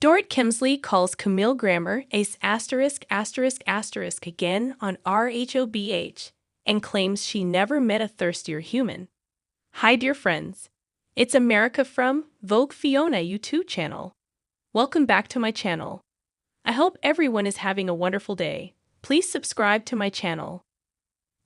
Dorit Kemsley calls Camille Grammer ace again on RHOBH and claims she never met a thirstier human. Hi dear friends, it's America from Vogue Fiona YouTube channel. Welcome back to my channel. I hope everyone is having a wonderful day. Please subscribe to my channel.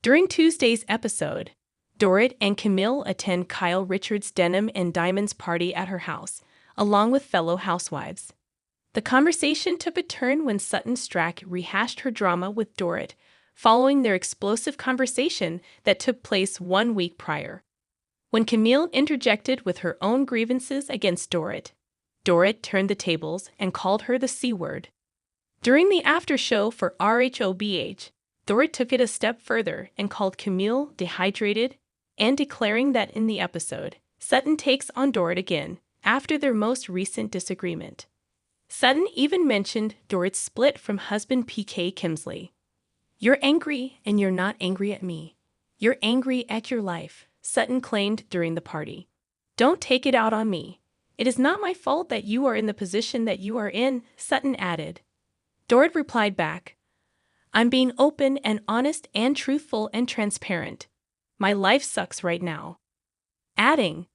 During Tuesday's episode, Dorit and Camille attend Kyle Richards' Denim and Diamonds party at her house, along with fellow housewives. The conversation took a turn when Sutton Stracke rehashed her drama with Dorit, following their explosive conversation that took place 1 week prior. When Camille interjected with her own grievances against Dorit, Dorit turned the tables and called her the C-word. During the after-show for RHOBH, Dorit took it a step further and called Camille dehydrated, and declaring that in the episode, Sutton takes on Dorit again after their most recent disagreement. Sutton even mentioned Dorit's split from husband PK Kemsley. "You're angry, and you're not angry at me. You're angry at your life," Sutton claimed during the party. "Don't take it out on me. It is not my fault that you are in the position that you are in," Sutton added. Dorit replied back, "I'm being open and honest and truthful and transparent. My life sucks right now." Adding,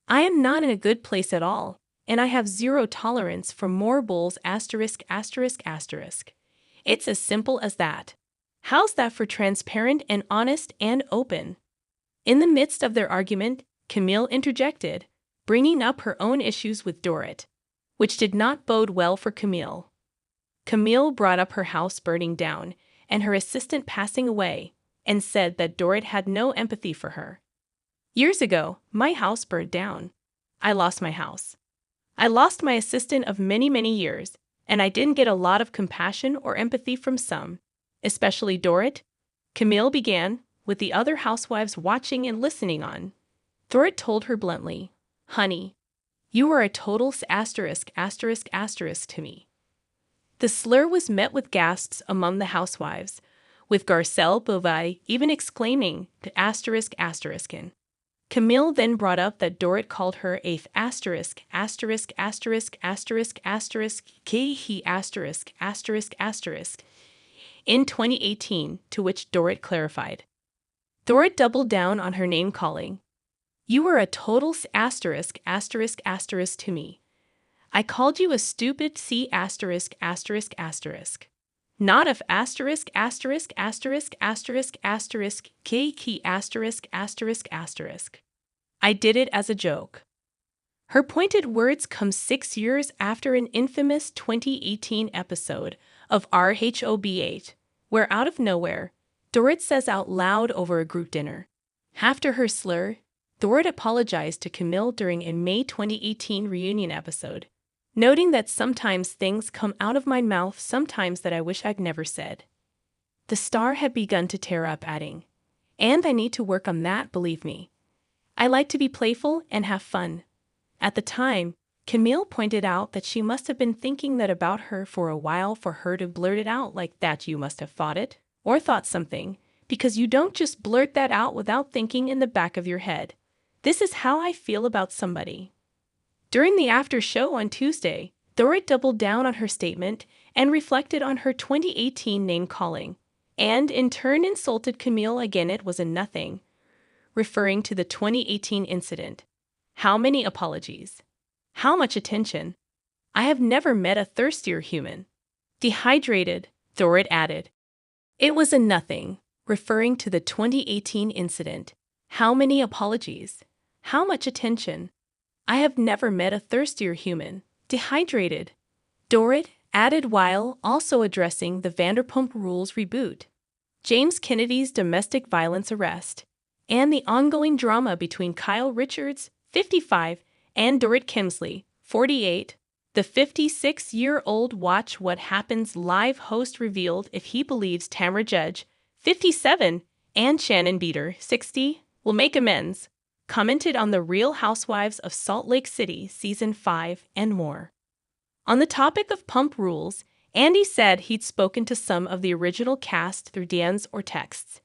"I am not in a good place at all, and I have zero tolerance for more bulls ******. It's as simple as that. How's that for transparent and honest and open?" In the midst of their argument, Camille interjected, bringing up her own issues with Dorit, which did not bode well for Camille. Camille brought up her house burning down and her assistant passing away, and said that Dorit had no empathy for her. "Years ago, my house burned down. I lost my house. I lost my assistant of many, many years, and I didn't get a lot of compassion or empathy from some, especially Dorit," Camille began, with the other housewives watching and listening on. Dorit told her bluntly, "Honey, you are a total ***** to me." The slur was met with gasps among the housewives, with Garcelle Beauvais even exclaiming the *****. Camille then brought up that Dorit called her a in 2018, to which Dorit clarified. Dorit doubled down on her name-calling. "You are a total ***** to me. I called you a stupid C******. Not of *****. I did it as a joke." Her pointed words come 6 years after an infamous 2018 episode of RHOBH, where out of nowhere, Dorit says out loud over a group dinner. After her slur, Dorit apologized to Camille during a May 2018 reunion episode, noting that sometimes things come out of my mouth sometimes that I wish I'd never said. The star had begun to tear up, adding, "And I need to work on that, believe me. I like to be playful and have fun." At the time, Camille pointed out that she must have been thinking that about her for a while for her to blurt it out like that. "You must have thought it, or thought something, because you don't just blurt that out without thinking in the back of your head. This is how I feel about somebody." During the after show on Tuesday, Dorit doubled down on her statement and reflected on her 2018 name-calling, and in turn insulted Camille again. It was a nothing, referring to the 2018 incident. "How many apologies? How much attention? I have never met a thirstier human." Dehydrated, Dorit added. "It was a nothing," referring to the 2018 incident. "How many apologies? How much attention? I have never met a thirstier human." Dehydrated, Dorit added while also addressing the Vanderpump Rules reboot, James Kennedy's domestic violence arrest, and the ongoing drama between Kyle Richards, 55, and Dorit Kemsley, 48. The 56-year-old Watch What Happens Live host revealed if he believes Tamra Judge, 57, and Shannon Beater, 60, will make amends, commented on The Real Housewives of Salt Lake City Season 5 and more. On the topic of pump rules, Andy said he'd spoken to some of the original cast through DMs or texts.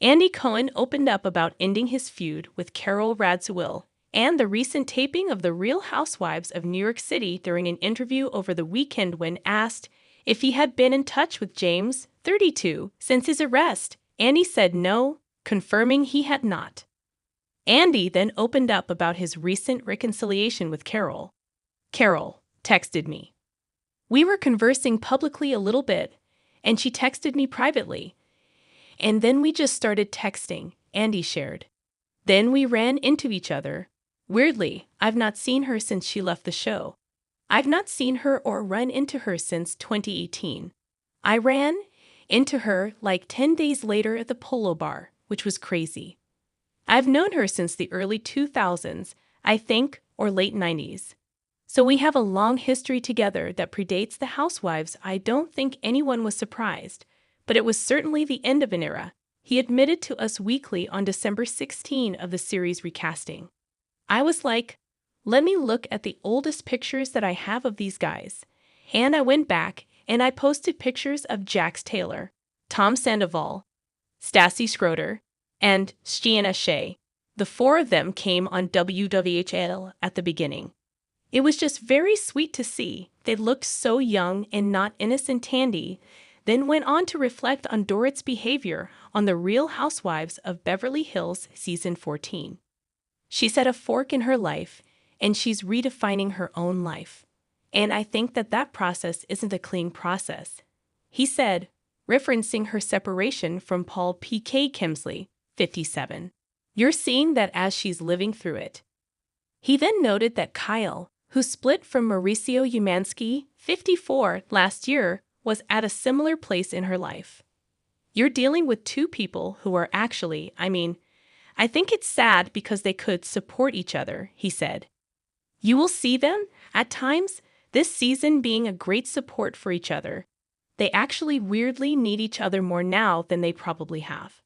Andy Cohen opened up about ending his feud with Carol Radziwill and the recent taping of The Real Housewives of New York City during an interview over the weekend when asked if he had been in touch with James, 32, since his arrest. Andy said no, confirming he had not. Andy then opened up about his recent reconciliation with Carol. Carol texted me. We were conversing publicly a little bit, and she texted me privately. And then we just started texting, Andy shared. Then we ran into each other. Weirdly, I've not seen her since she left the show. I've not seen her or run into her since 2018. I ran into her like 10 days later at the Polo Bar, which was crazy. I've known her since the early 2000s, I think, or late 90s. So we have a long history together that predates the Housewives. I don't think anyone was surprised, but it was certainly the end of an era, he admitted to Us Weekly on December 16 of the series recasting. I was like, let me look at the oldest pictures that I have of these guys. And I went back and I posted pictures of Jax Taylor, Tom Sandoval, Stassi Schroeder, and Sienna Shea. The four of them came on WWHL at the beginning. It was just very sweet to see. They looked so young and not innocent. Tandy then went on to reflect on Dorit's behavior on The Real Housewives of Beverly Hills Season 14. She's at a fork in her life, and she's redefining her own life. And I think that process isn't a clean process, he said, referencing her separation from Paul P.K. Kemsley, 57. You're seeing that as she's living through it. He then noted that Kyle, who split from Mauricio Umansky, 54, last year, was at a similar place in her life. You're dealing with two people who are actually, I think it's sad because they could support each other, he said. You will see them, at times, this season being a great support for each other. They actually weirdly need each other more now than they probably have.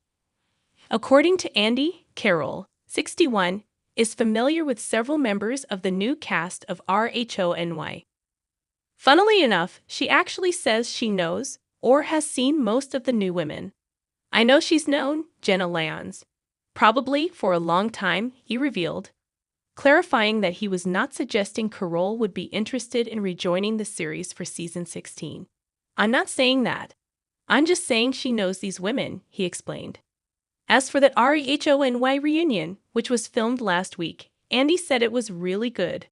According to Andy, Carol, 61, is familiar with several members of the new cast of RHONY. Funnily enough, she actually says she knows or has seen most of the new women. I know she's known Jenna Lyons, probably for a long time, he revealed, clarifying that he was not suggesting Carol would be interested in rejoining the series for season 16. I'm not saying that. I'm just saying she knows these women, he explained. As for the RHONY reunion, which was filmed last week, Andy said it was really good.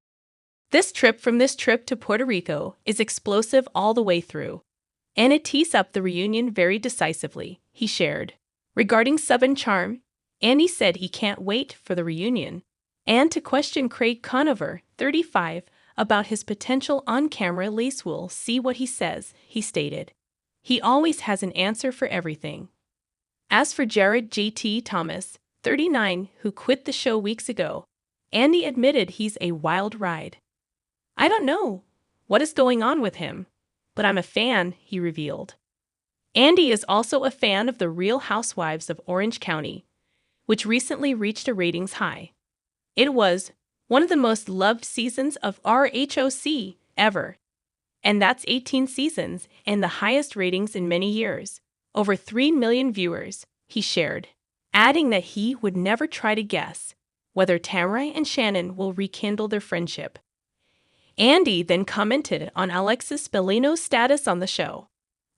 This trip to Puerto Rico is explosive all the way through, and it tees up the reunion very decisively, he shared. Regarding Sub and Charm, Andy said he can't wait for the reunion, and to question Craig Conover, 35, about his potential on-camera lace wool. See what he says, he stated. He always has an answer for everything. As for Jared J.T. Thomas, 39, who quit the show weeks ago, Andy admitted he's a wild ride. I don't know what is going on with him, but I'm a fan, he revealed. Andy is also a fan of The Real Housewives of Orange County, which recently reached a ratings high. It was one of the most loved seasons of RHOC ever, and that's 18 seasons and the highest ratings in many years, over 3 million viewers, he shared, adding that he would never try to guess whether Tamara and Shannon will rekindle their friendship. Andy then commented on Alexis Bellino's status on the show.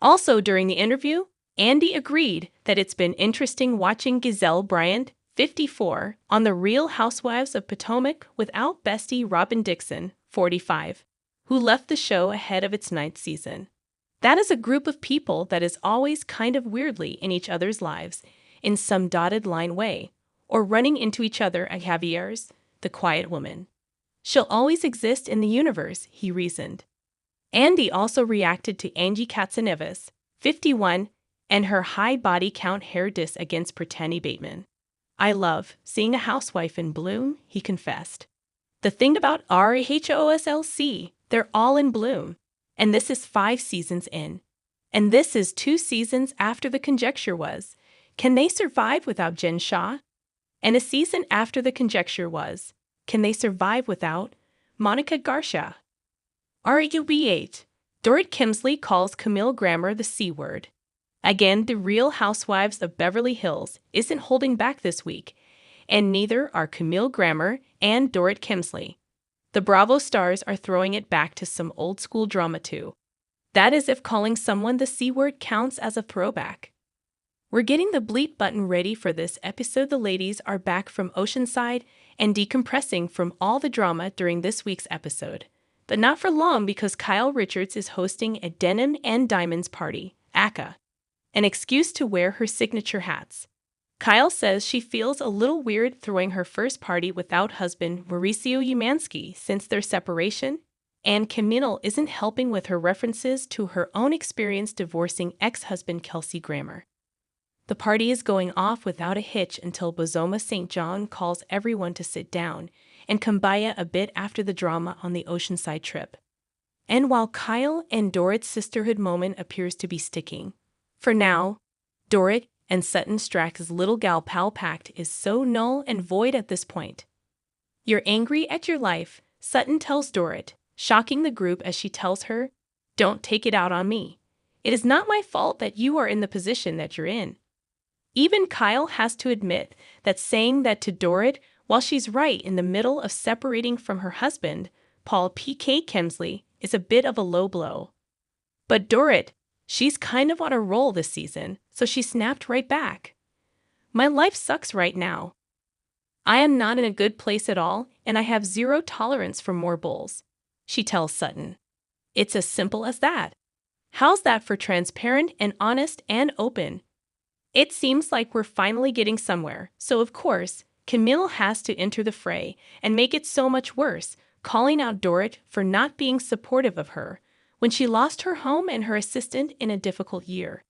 Also during the interview, Andy agreed that it's been interesting watching Giselle Bryant, 54, on The Real Housewives of Potomac without bestie Robin Dixon, 45, who left the show ahead of its 9th season. That is a group of people that is always kind of weirdly in each other's lives in some dotted line way, or running into each other at Javier's, the quiet woman. She'll always exist in the universe, he reasoned. Andy also reacted to Angie Katsanevis, 51, and her high body count hair diss against Brittany Bateman. I love seeing a housewife in bloom, he confessed. The thing about RHOSLC, they're all in bloom. And this is 5 seasons in. And this is 2 seasons after the conjecture was, can they survive without Jen Shah? And a season after the conjecture was, can they survive without Monica Garcia? RUB8. Dorit Kemsley calls Camille Grammer the C word. Again, The Real Housewives of Beverly Hills isn't holding back this week, and neither are Camille Grammer and Dorit Kemsley. The Bravo stars are throwing it back to some old-school drama too. That is if calling someone the C word counts as a throwback. We're getting the bleep button ready for this episode. The ladies are back from Oceanside and decompressing from all the drama during this week's episode. But not for long, because Kyle Richards is hosting a Denim and Diamonds party, ACA, an excuse to wear her signature hats. Kyle says she feels a little weird throwing her first party without husband Mauricio Umansky since their separation, and Camille isn't helping with her references to her own experience divorcing ex-husband Kelsey Grammer. The party is going off without a hitch until Bozoma St. John calls everyone to sit down and kumbaya a bit after the drama on the Oceanside trip. And while Kyle and Dorit's sisterhood moment appears to be sticking, for now, Dorit and Sutton Strack's little gal pal pact is so null and void at this point. "You're angry at your life," Sutton tells Dorit, shocking the group as she tells her, "Don't take it out on me. It is not my fault that you are in the position that you're in." Even Kyle has to admit that saying that to Dorit while she's right in the middle of separating from her husband, Paul P.K. Kemsley, is a bit of a low blow. But Dorit, she's kind of on a roll this season, so she snapped right back. "My life sucks right now. I am not in a good place at all, and I have zero tolerance for more bulls," she tells Sutton. It's as simple as that. How's that for transparent and honest and open? It seems like we're finally getting somewhere, so of course, Camille has to enter the fray and make it so much worse, calling out Dorit for not being supportive of her when she lost her home and her assistant in a difficult year.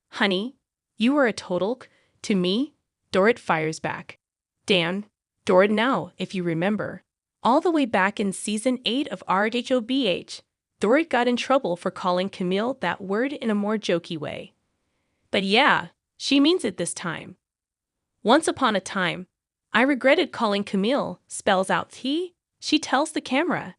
"Honey, you were a total to me," Dorit fires back. Dan, Dorit now, if you remember. All the way back in Season 8 of RHOBH, Dorit got in trouble for calling Camille that word in a more jokey way. But yeah, she means it this time. "Once upon a time, I regretted calling Camille," spells out T, she tells the camera.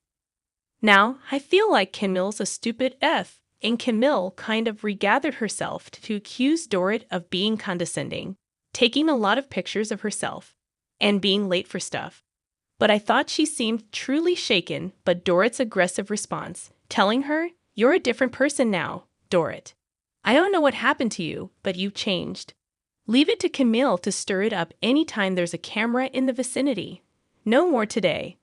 "Now, I feel like Camille's a stupid F," and Camille kind of regathered herself to accuse Dorit of being condescending, taking a lot of pictures of herself, and being late for stuff. But I thought she seemed truly shaken by Dorit's aggressive response, telling her, "You're a different person now, Dorit. I don't know what happened to you, but you've changed." Leave it to Camille to stir it up anytime there's a camera in the vicinity. No more today.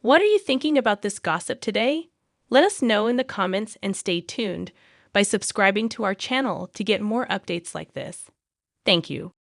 What are you thinking about this gossip today? Let us know in the comments and stay tuned by subscribing to our channel to get more updates like this. Thank you.